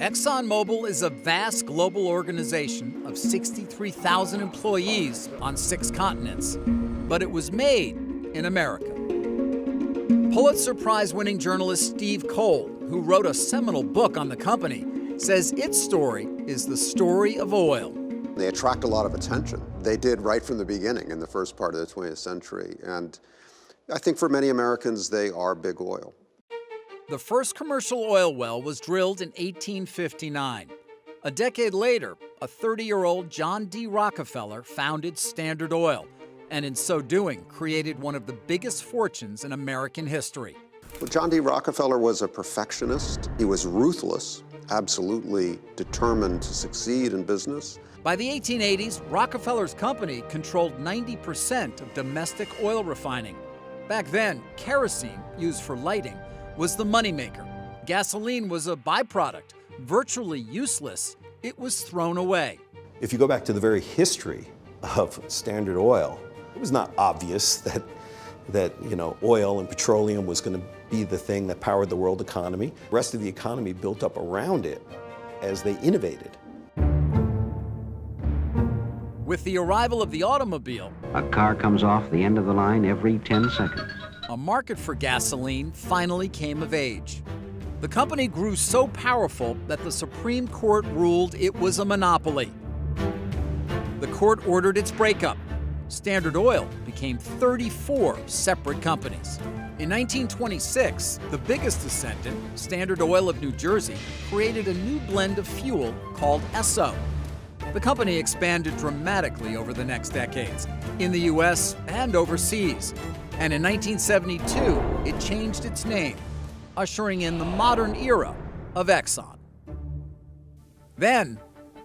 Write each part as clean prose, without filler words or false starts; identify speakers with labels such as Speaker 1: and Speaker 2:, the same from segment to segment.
Speaker 1: ExxonMobil is a vast global organization of 63,000 employees on 6 continents, but it was made in America. Pulitzer Prize-winning journalist Steve Cole, who wrote a seminal book on the company, says its story is the story of oil.
Speaker 2: They attract a lot of attention. They did right from the beginning in the first part of the 20th century. And I think for many Americans, they are big oil.
Speaker 1: The first commercial oil well was drilled in 1859. A decade later, a 30-year-old John D. Rockefeller founded Standard Oil, and in so doing, created one of the biggest fortunes in American history.
Speaker 2: Well, John D. Rockefeller was a perfectionist. He was ruthless, absolutely determined to succeed in business.
Speaker 1: By the 1880s, Rockefeller's company controlled 90% of domestic oil refining. Back then, kerosene, used for lighting, was the moneymaker. Gasoline was a byproduct, virtually useless. It was thrown away.
Speaker 3: If you go back to the very history of Standard Oil, it was not obvious that oil and petroleum was going to be the thing that powered the world economy. The rest of the economy built up around it as they innovated.
Speaker 1: With the arrival of the automobile,
Speaker 4: a car comes off the end of the line every 10 seconds.
Speaker 1: A market for gasoline finally came of age. The company grew so powerful that the Supreme Court ruled it was a monopoly. The court ordered its breakup. Standard Oil became 34 separate companies. In 1926, the biggest descendant, Standard Oil of New Jersey, created a new blend of fuel called Esso. The company expanded dramatically over the next decades, in the U.S. and overseas. And in 1972, it changed its name, ushering in the modern era of Exxon. Then,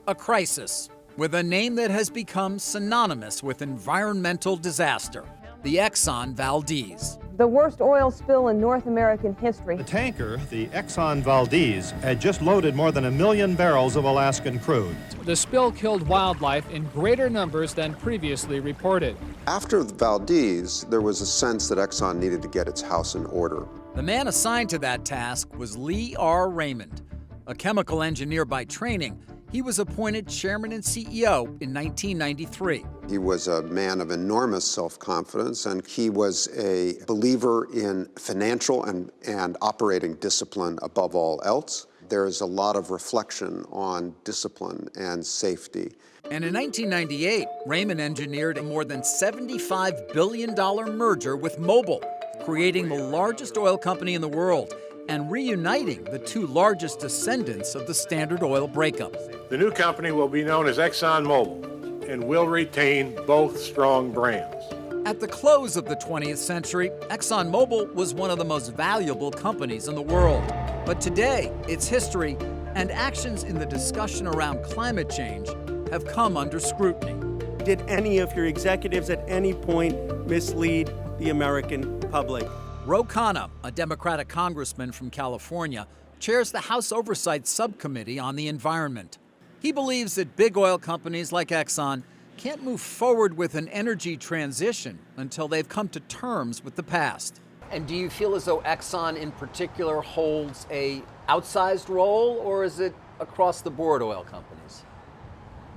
Speaker 1: a crisis, with a name that has become synonymous with environmental disaster, the Exxon Valdez.
Speaker 5: The worst oil spill in North American history.
Speaker 6: The tanker, the Exxon Valdez, had just loaded more than 1 million barrels of Alaskan crude.
Speaker 7: The spill killed wildlife in greater numbers than previously reported.
Speaker 2: After the Valdez, there was a sense that Exxon needed to get its house in order.
Speaker 1: The man assigned to that task was Lee R. Raymond. A chemical engineer by training, he was appointed chairman and CEO in 1993.
Speaker 2: He was a man of enormous self-confidence, and he was a believer in financial and operating discipline above all else. There is a lot of reflection on discipline and safety.
Speaker 1: And in 1998, Raymond engineered a more than $75 billion merger with Mobil, creating the largest oil company in the world and reuniting the 2 largest descendants of the Standard Oil breakup.
Speaker 8: The new company will be known as ExxonMobil and will retain both strong brands.
Speaker 1: At the close of the 20th century, ExxonMobil was one of the most valuable companies in the world. But today, its history and actions in the discussion around climate change have come under scrutiny.
Speaker 9: Did any of your executives at any point mislead the American public?
Speaker 1: Ro Khanna, a Democratic congressman from California, chairs the House Oversight Subcommittee on the Environment. He believes that big oil companies like Exxon can't move forward with an energy transition until they've come to terms with the past. And do you feel as though Exxon in particular holds an outsized role, or is it across the board oil companies?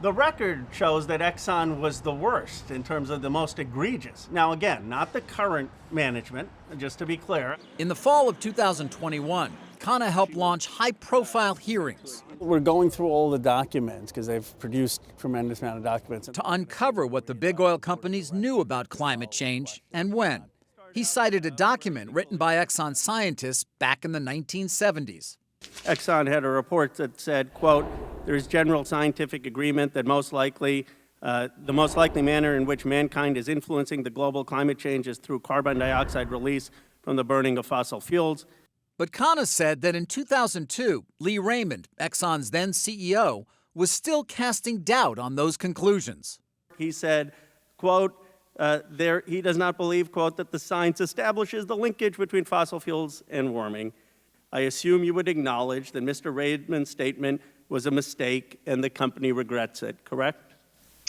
Speaker 9: The record shows that Exxon was the worst in terms of the most egregious. Now, again, not the current management, just to be clear.
Speaker 1: In the fall of 2021, Khanna helped launch high-profile hearings.
Speaker 10: We're going through all the documents because they've produced a tremendous amount of documents.
Speaker 1: To uncover what the big oil companies knew about climate change and when. He cited a document written by Exxon scientists back in the 1970s.
Speaker 9: Exxon had a report that said, quote, there is general scientific agreement that the most likely manner in which mankind is influencing the global climate change is through carbon dioxide release from the burning of fossil fuels.
Speaker 1: But Khanna said that in 2002, Lee Raymond, Exxon's then CEO, was still casting doubt on those conclusions.
Speaker 9: He said, quote, he does not believe, quote, that the science establishes the linkage between fossil fuels and warming. I assume you would acknowledge that Mr. Raymond's statement was a mistake and the company regrets it, correct?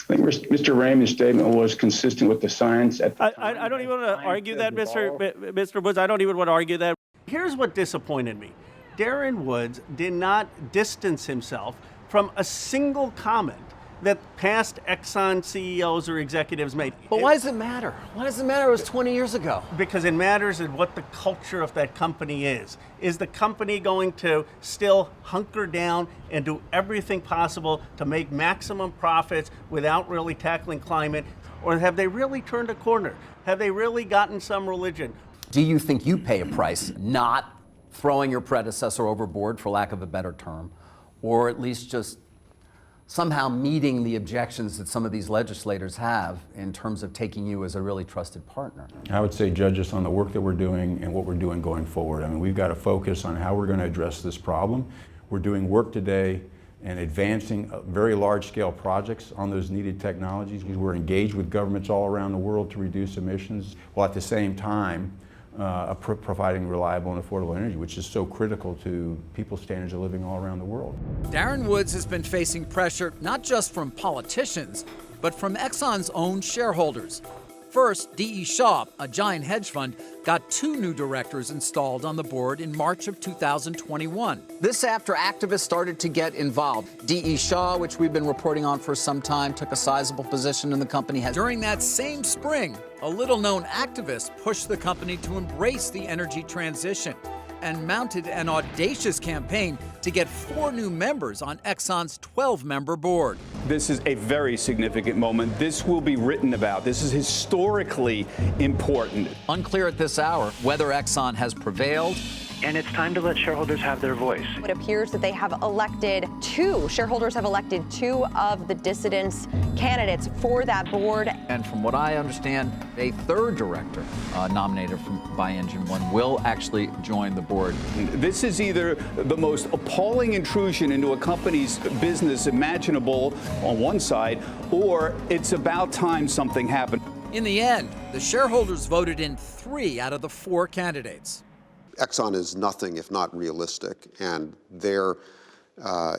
Speaker 11: I think Mr. Raymond's statement was consistent with the science at the time.
Speaker 9: I don't even want to argue that, Mr. Woods. I don't even want to argue that. Here's what disappointed me. Darren Woods did not distance himself from a single comment that past Exxon CEOs or executives made.
Speaker 1: But why does it matter? Why does it matter? It was 20 years ago.
Speaker 9: Because it matters in what the culture of that company is. Is the company going to still hunker down and do everything possible to make maximum profits without really tackling climate? Or have they really turned a corner? Have they really gotten some religion?
Speaker 1: Do you think you pay a price not throwing your predecessor overboard, for lack of a better term, or at least just somehow meeting the objections that some of these legislators have in terms of taking you as a really trusted partner?
Speaker 12: I would say judge us on the work that we're doing and what we're doing going forward. I mean, we've got to focus on how we're going to address this problem. We're doing work today and advancing very large-scale projects on those needed technologies. We're engaged with governments all around the world to reduce emissions, while at the same time providing reliable and affordable energy, which is so critical to people's standards of living all around the world.
Speaker 1: Darren Woods has been facing pressure not just from politicians, but from Exxon's own shareholders. First, D.E. Shaw, a giant hedge fund, got 2 new directors installed on the board in March of 2021. This after activists started to get involved. D.E. Shaw, which we've been reporting on for some time, took a sizable position in the company. During that same spring, a little-known activist pushed the company to embrace the energy transition and mounted an audacious campaign to get 4 new members on Exxon's 12-member board.
Speaker 13: This is a very significant moment. This will be written about. This is historically important.
Speaker 1: Unclear at this hour whether Exxon has prevailed.
Speaker 14: And it's time to let shareholders have their voice.
Speaker 5: It appears that they have elected shareholders have elected 2 of the dissidents candidates for that board.
Speaker 1: And from what I understand, a 3rd director nominated by Engine 1 will actually join the board.
Speaker 13: This is either the most appalling intrusion into a company's business imaginable on one side, or it's about time something happened.
Speaker 1: In the end, the shareholders voted in 3 out of the 4 candidates.
Speaker 2: Exxon is nothing if not realistic, and their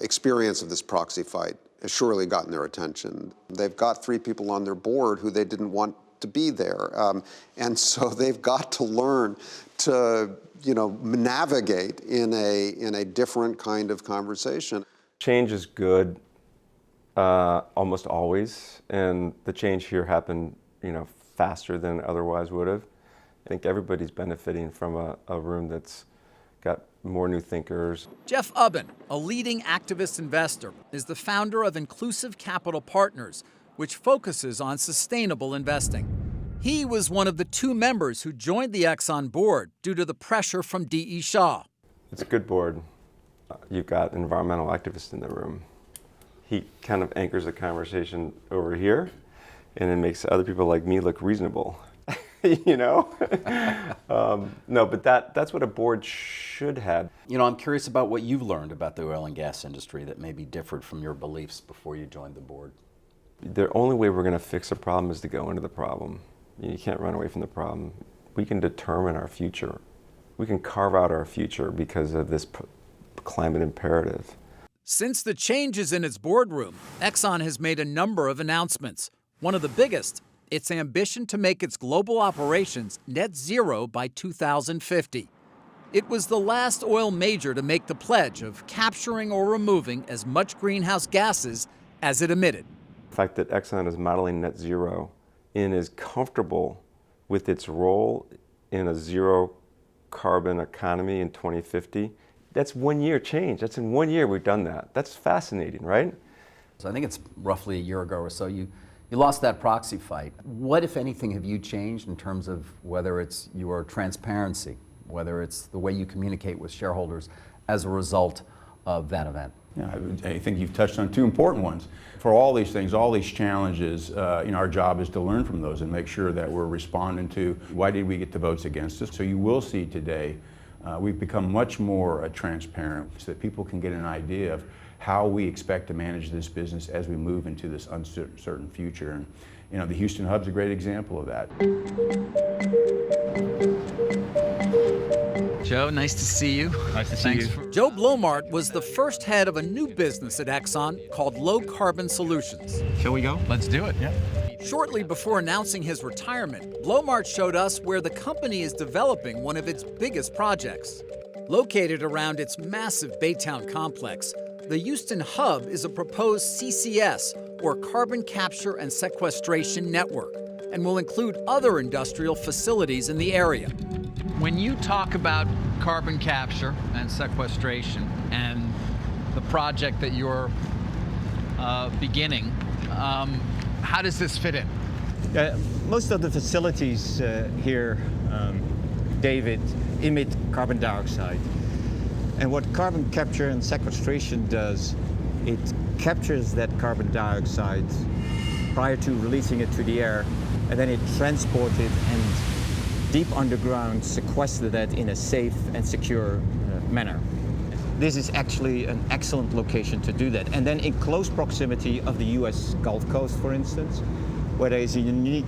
Speaker 2: experience of this proxy fight has surely gotten their attention. They've got 3 people on their board who they didn't want to be there, and so they've got to learn to, navigate in a different kind of conversation.
Speaker 15: Change is good, almost always, and the change here happened, faster than otherwise would have. I think everybody's benefiting from a room that's got more new thinkers.
Speaker 1: Jeff Uben, a leading activist investor, is the founder of Inclusive Capital Partners, which focuses on sustainable investing. He was one of the 2 members who joined the Exxon board due to the pressure from D.E. Shaw.
Speaker 15: It's a good board. You've got environmental activists in the room. He kind of anchors the conversation over here, and it makes other people like me look reasonable. No, but that's what a board should have.
Speaker 1: I'm curious about what you've learned about the oil and gas industry that maybe differed from your beliefs before you joined the board.
Speaker 15: The only way we're going to fix a problem is to go into the problem. You can't run away from the problem. We can determine our future. We can carve out our future because of this climate imperative.
Speaker 1: Since the changes in its boardroom, Exxon has made a number of announcements. One of the biggest, its ambition to make its global operations net zero by 2050. It was the last oil major to make the pledge of capturing or removing as much greenhouse gases as it emitted.
Speaker 15: The fact that Exxon is modeling net zero and is comfortable with its role in a zero carbon economy in 2050, that's 1 year change. That's in 1 year we've done that. That's fascinating, right?
Speaker 1: So I think it's roughly a year ago or so you lost that proxy fight. What, if anything, have you changed in terms of whether it's your transparency, whether it's the way you communicate with shareholders as a result of that event?
Speaker 12: Yeah, I think you've touched on 2 important ones. For all these things, all these challenges, our job is to learn from those and make sure that we're responding to why did we get the votes against us. So you will see today we've become much more transparent so that people can get an idea of how we expect to manage this business as we move into this uncertain future. And the Houston Hub's a great example of that.
Speaker 1: Joe, nice to see you.
Speaker 16: Nice to see you.
Speaker 1: Joe Blomart was the first head of a new business at Exxon called Low Carbon Solutions.
Speaker 16: Shall we go? Let's do it, yeah.
Speaker 1: Shortly before announcing his retirement, Blomart showed us where the company is developing one of its biggest projects. Located around its massive Baytown complex, the Houston Hub is a proposed CCS, or Carbon Capture and Sequestration Network, and will include other industrial facilities in the area.
Speaker 16: When you talk about carbon capture and sequestration and the project that you're beginning, how does this fit in?
Speaker 17: Most of the facilities here, David, emit carbon dioxide. And what carbon capture and sequestration does, it captures that carbon dioxide prior to releasing it to the air, and then it transports it and deep underground sequester that in a safe and secure manner. This is actually an excellent location to do that. And then in close proximity of the US Gulf Coast, for instance, where there is a unique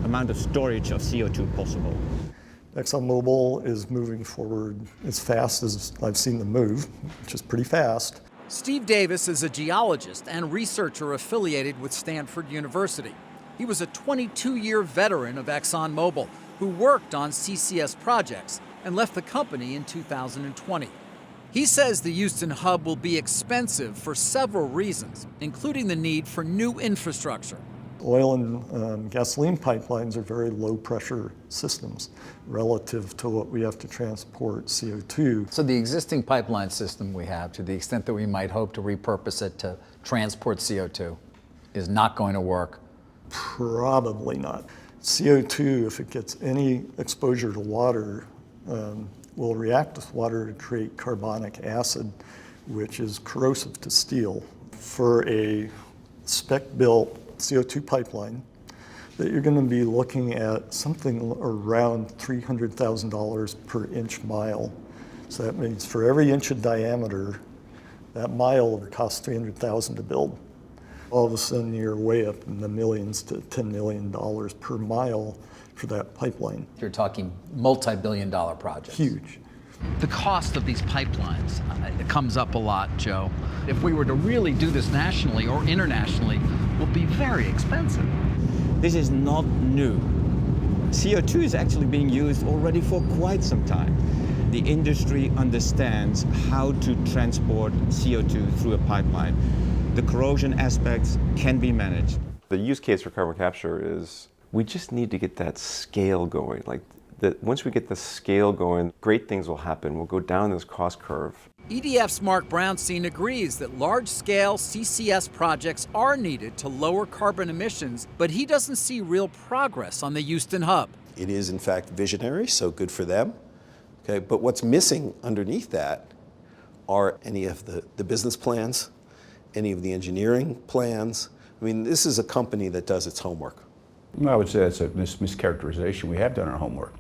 Speaker 17: amount of storage of CO2 possible.
Speaker 18: ExxonMobil is moving forward as fast as I've seen them move, which is pretty fast.
Speaker 1: Steve Davis is a geologist and researcher affiliated with Stanford University. He was a 22-year veteran of ExxonMobil who worked on CCS projects and left the company in 2020. He says the Houston Hub will be expensive for several reasons, including the need for new infrastructure.
Speaker 18: Oil and gasoline pipelines are very low-pressure systems relative to what we have to transport CO2.
Speaker 1: So the existing pipeline system we have, to the extent that we might hope to repurpose it to transport CO2, is not going to work?
Speaker 18: Probably not. CO2, if it gets any exposure to water, will react with water to create carbonic acid, which is corrosive to steel. For a spec-built CO2 pipeline, that you're going to be looking at something around $300,000 per inch mile. So that means for every inch of diameter, that mile will cost $300,000 to build. All of a sudden, you're way up in the millions to $10 million per mile for that pipeline.
Speaker 1: You're talking multi-billion-dollar projects.
Speaker 18: Huge.
Speaker 16: The cost of these pipelines it comes up a lot, Joe. If we were to really do this nationally or internationally, it will be very expensive.
Speaker 17: This is not new. CO2 is actually being used already for quite some time. The industry understands how to transport CO2 through a pipeline. The corrosion aspects can be managed.
Speaker 15: The use case for carbon capture is we just need to get that scale going. Once we get the scale going, great things will happen. We'll go down this cost curve.
Speaker 1: EDF's Mark Brownstein agrees that large-scale CCS projects are needed to lower carbon emissions, but he doesn't see real progress on the Houston Hub.
Speaker 3: It is, in fact, visionary, so good for them. Okay, but what's missing underneath that are any of the business plans, any of the engineering plans. I mean, this is a company that does its homework.
Speaker 12: Well, I would say that's a mischaracterization. We have done our homework.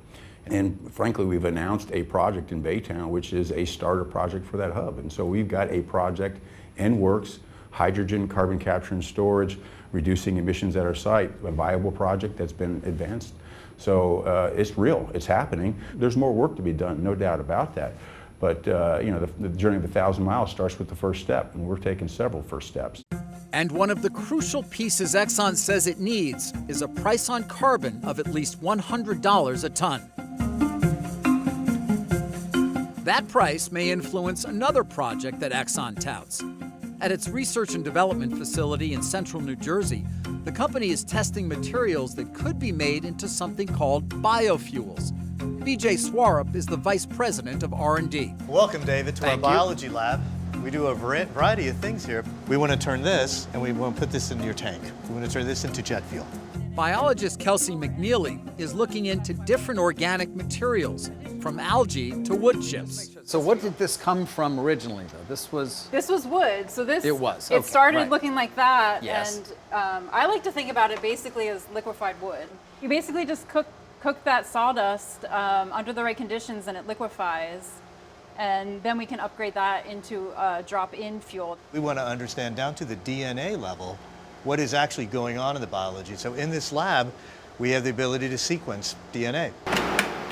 Speaker 12: And frankly, we've announced a project in Baytown, which is a starter project for that hub. And so we've got a project in works, hydrogen, carbon capture and storage, reducing emissions at our site, a viable project that's been advanced. So it's real, it's happening. There's more work to be done, no doubt about that. But the journey of 1,000 miles starts with the first step, and we're taking several first steps.
Speaker 1: And one of the crucial pieces Exxon says it needs is a price on carbon of at least $100 a ton. That price may influence another project that Exxon touts. At its research and development facility in central New Jersey, the company is testing materials that could be made into something called biofuels. BJ Swarup is the vice president of R&D.
Speaker 19: Welcome, David, to our biology lab. We do a variety of things here. We want to turn this, and we want to put this into your tank. We want to turn this into jet fuel.
Speaker 1: Biologist Kelsey McNeely is looking into different organic materials, from algae to wood chips. So what did this come from originally, though? This was wood. So this
Speaker 20: It started looking like that, and I like to think about it basically as liquefied wood. You basically just cook that sawdust under the right conditions, and it liquefies. And then we can upgrade that into drop-in fuel.
Speaker 19: We want to understand down to the DNA level what is actually going on in the biology. So in this lab, we have the ability to sequence DNA.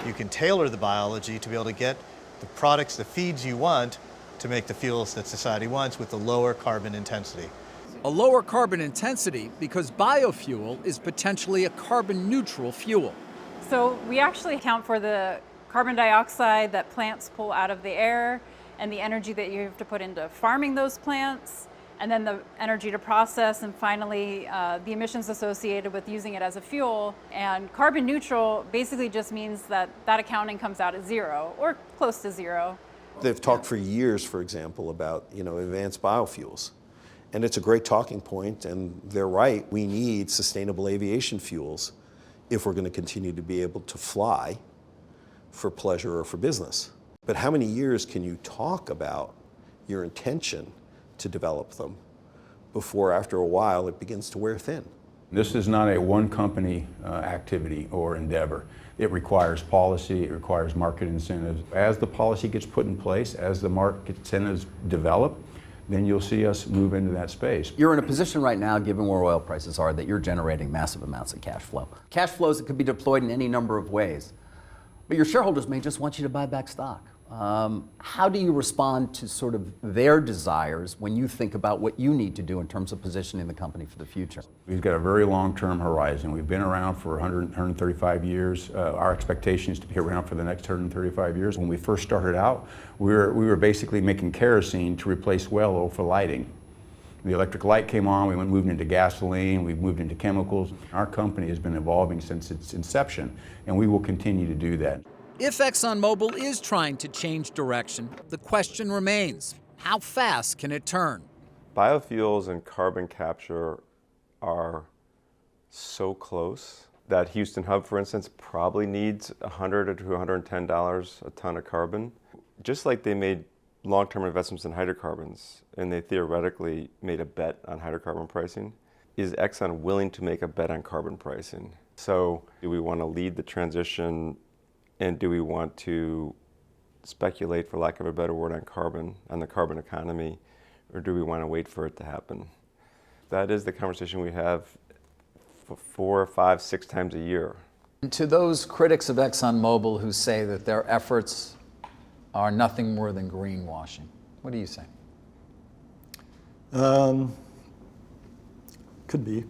Speaker 19: You can tailor the biology to be able to get the products, the feeds you want to make the fuels that society wants with the lower carbon intensity.
Speaker 1: A lower carbon intensity because biofuel is potentially a carbon neutral fuel.
Speaker 20: So we actually account for the carbon dioxide that plants pull out of the air, and the energy that you have to put into farming those plants, and then the energy to process, and finally the emissions associated with using it as a fuel. And carbon neutral basically just means that that accounting comes out at zero or close to zero.
Speaker 3: They've talked for years, for example, about advanced biofuels. And it's a great talking point, and they're right. We need sustainable aviation fuels if we're going to continue to be able to fly for pleasure or for business. But how many years can you talk about your intention to develop them before, after a while, it begins to wear thin?
Speaker 12: This is not a one company activity or endeavor. It requires policy, it requires market incentives. As the policy gets put in place, as the market incentives develop, then you'll see us move into that space.
Speaker 1: You're in a position right now, given where oil prices are, that you're generating massive amounts of cash flow. Cash flows that could be deployed in any number of ways. But your shareholders may just want you to buy back stock. How do you respond to sort of their desires when you think about what you need to do in terms of positioning the company for the future?
Speaker 12: We've got a very long-term horizon. We've been around for 135 years. Our expectation is to be around for the next 135 years. When we first started out, we were basically making kerosene to replace well oil for lighting. The electric light came on, we moved into gasoline, we've moved into chemicals. Our company has been evolving since its inception, and we will continue to do that.
Speaker 1: If ExxonMobil is trying to change direction, the question remains, how fast can it turn?
Speaker 15: Biofuels and carbon capture are so close that Houston Hub, for instance, probably needs $100 to $110 a ton of carbon. Just like they made long-term investments in hydrocarbons, and they theoretically made a bet on hydrocarbon pricing, is Exxon willing to make a bet on carbon pricing? So do we want to lead the transition, and do we want to speculate, for lack of a better word, on the carbon economy, or do we want to wait for it to happen? That is the conversation we have 4, 5, 6 times a year.
Speaker 1: And to those critics of ExxonMobil who say that their efforts are nothing more than greenwashing, what do you say?
Speaker 18: Could be.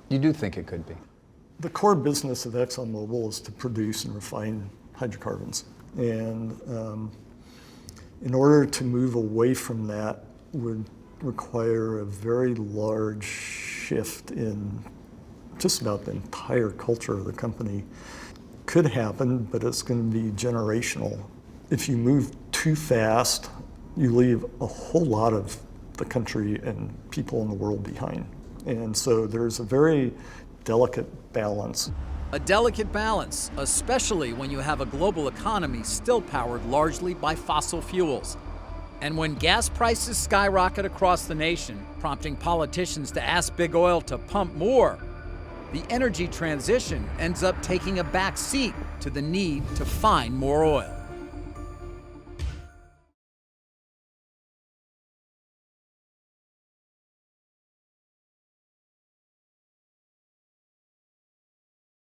Speaker 1: You do think it could be?
Speaker 18: The core business of ExxonMobil is to produce and refine hydrocarbons. And in order to move away from that would require a very large shift in just about the entire culture of the company. Could happen, but it's going to be generational. If you move too fast, you leave a whole lot of the country and people in the world behind. And so there's a very delicate balance.
Speaker 1: A delicate balance, especially when you have a global economy still powered largely by fossil fuels. And when gas prices skyrocket across the nation, prompting politicians to ask big oil to pump more, the energy transition ends up taking a back seat to the need to find more oil.